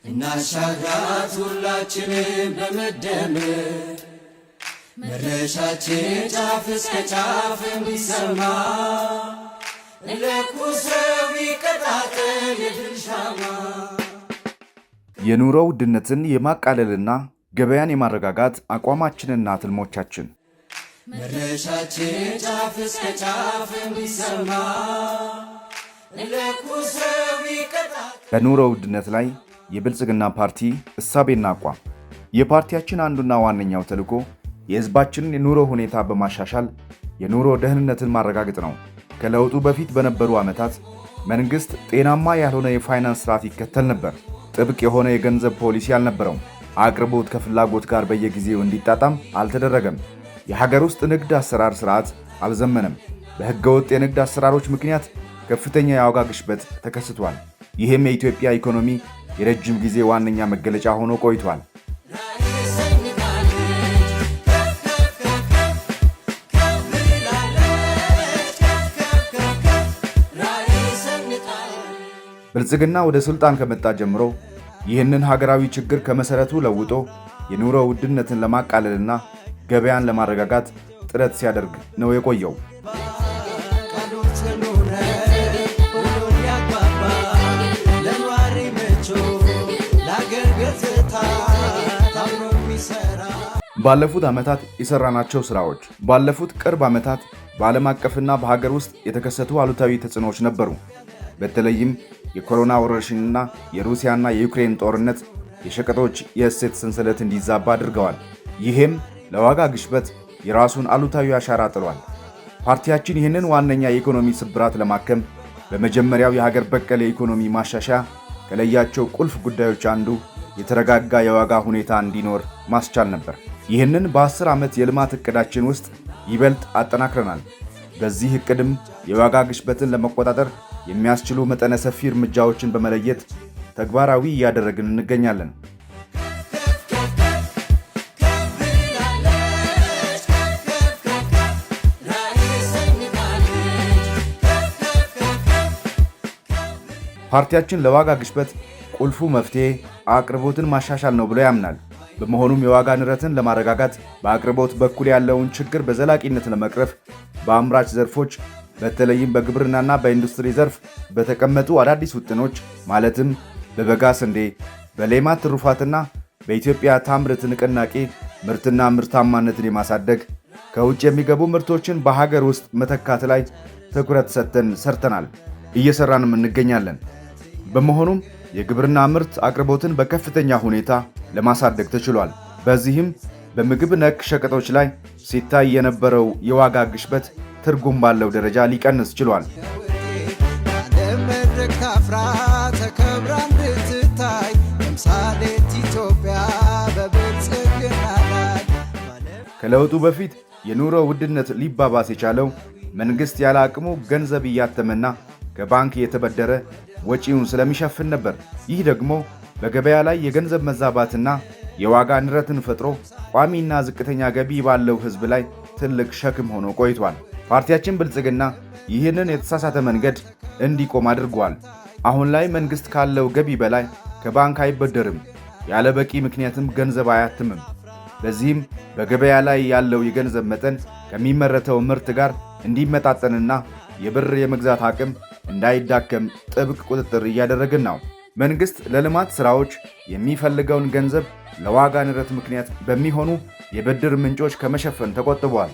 እናሻግራት ሁላችንም በመደመር መድረሻችን ጫፍ እስከ ጫፍ እንዲሰማ ለኩሰው ይቀጣጠል የድል ሻማ። የኑሮ ውድነትን የማቃለልና ገበያን የማረጋጋት አቋማችንና ትልሞቻችን መድረሻችን ጫፍ እስከ ጫፍ እንዲሰማ ለኩሰው ይቀጣጠል። በኑሮ ውድነት ላይ የብልጽግና ፓርቲ እሳቤና አቋም። የፓርቲያችን አንዱና ዋነኛው ተልዕኮ የሕዝባችንን የኑሮ ሁኔታ በማሻሻል የኑሮ ደህንነትን ማረጋገጥ ነው። ከለውጡ በፊት በነበሩ ዓመታት መንግሥት ጤናማ ያልሆነ የፋይናንስ ስርዓት ይከተል ነበር። ጥብቅ የሆነ የገንዘብ ፖሊሲ አልነበረውም። አቅርቦት ከፍላጎት ጋር በየጊዜው እንዲጣጣም አልተደረገም። የሀገር ውስጥ ንግድ አሰራር ስርዓት አልዘመነም። በሕገወጥ የንግድ አሰራሮች ምክንያት ከፍተኛ የዋጋ ግሽበት ተከስቷል። ይህም የኢትዮጵያ ኢኮኖሚ የረጅም ጊዜ ዋነኛ መገለጫ ሆኖ ቆይቷል። ብልጽግና ወደ ስልጣን ከመጣ ጀምሮ ይህንን ሀገራዊ ችግር ከመሰረቱ ለውጦ የኑሮ ውድነትን ለማቃለልና ገበያን ለማረጋጋት ጥረት ሲያደርግ ነው የቆየው። ባለፉት ዓመታት የሰራናቸው ስራዎች ባለፉት ቅርብ ዓመታት በዓለም አቀፍና በሀገር ውስጥ የተከሰቱ አሉታዊ ተጽዕኖዎች ነበሩ። በተለይም የኮሮና ወረርሽኝና የሩሲያና የዩክሬን ጦርነት የሸቀጦች የእሴት ሰንሰለት እንዲዛባ አድርገዋል። ይህም ለዋጋ ግሽበት የራሱን አሉታዊ አሻራ ጥሏል። ፓርቲያችን ይህንን ዋነኛ የኢኮኖሚ ስብራት ለማከም በመጀመሪያው የሀገር በቀል የኢኮኖሚ ማሻሻያ ከለያቸው ቁልፍ ጉዳዮች አንዱ የተረጋጋ የዋጋ ሁኔታ እንዲኖር ማስቻል ነበር። ይህንን በ10 ዓመት የልማት ዕቅዳችን ውስጥ ይበልጥ አጠናክረናል። በዚህ ዕቅድም የዋጋ ግሽበትን ለመቆጣጠር የሚያስችሉ መጠነ ሰፊ እርምጃዎችን በመለየት ተግባራዊ እያደረግን እንገኛለን። ፓርቲያችን ለዋጋ ግሽበት ቁልፉ መፍትሄ አቅርቦትን ማሻሻል ነው ብሎ ያምናል። በመሆኑም የዋጋ ንረትን ለማረጋጋት በአቅርቦት በኩል ያለውን ችግር በዘላቂነት ለመቅረፍ በአምራች ዘርፎች በተለይም በግብርናና በኢንዱስትሪ ዘርፍ በተቀመጡ አዳዲስ ውጥኖች ማለትም በበጋ ስንዴ፣ በሌማት ትሩፋትና በኢትዮጵያ ታምርት ንቅናቄ ምርትና ምርታማነትን የማሳደግ ከውጭ የሚገቡ ምርቶችን በሀገር ውስጥ መተካት ላይ ትኩረት ሰጥተን ሰርተናል፣ እየሰራንም እንገኛለን። በመሆኑም የግብርና ምርት አቅርቦትን በከፍተኛ ሁኔታ ለማሳደግ ተችሏል። በዚህም በምግብ ነክ ሸቀጦች ላይ ሲታይ የነበረው የዋጋ ግሽበት ትርጉም ባለው ደረጃ ሊቀንስ ችሏል። ከለውጡ በፊት የኑሮ ውድነት ሊባባስ የቻለው መንግሥት ያለ አቅሙ ገንዘብ እያተመና ከባንክ የተበደረ ወጪውን ስለሚሸፍን ነበር። ይህ ደግሞ በገበያ ላይ የገንዘብ መዛባትና የዋጋ ንረትን ፈጥሮ ቋሚና ዝቅተኛ ገቢ ባለው ሕዝብ ላይ ትልቅ ሸክም ሆኖ ቆይቷል። ፓርቲያችን ብልጽግና ይህንን የተሳሳተ መንገድ እንዲቆም አድርጓል። አሁን ላይ መንግሥት ካለው ገቢ በላይ ከባንክ አይበደርም፣ ያለ በቂ ምክንያትም ገንዘብ አያትምም። በዚህም በገበያ ላይ ያለው የገንዘብ መጠን ከሚመረተው ምርት ጋር እንዲመጣጠንና የብር የመግዛት አቅም እንዳይዳከም ጥብቅ ቁጥጥር እያደረግን ነው። መንግሥት ለልማት ሥራዎች የሚፈልገውን ገንዘብ ለዋጋ ንረት ምክንያት በሚሆኑ የብድር ምንጮች ከመሸፈን ተቆጥቧል።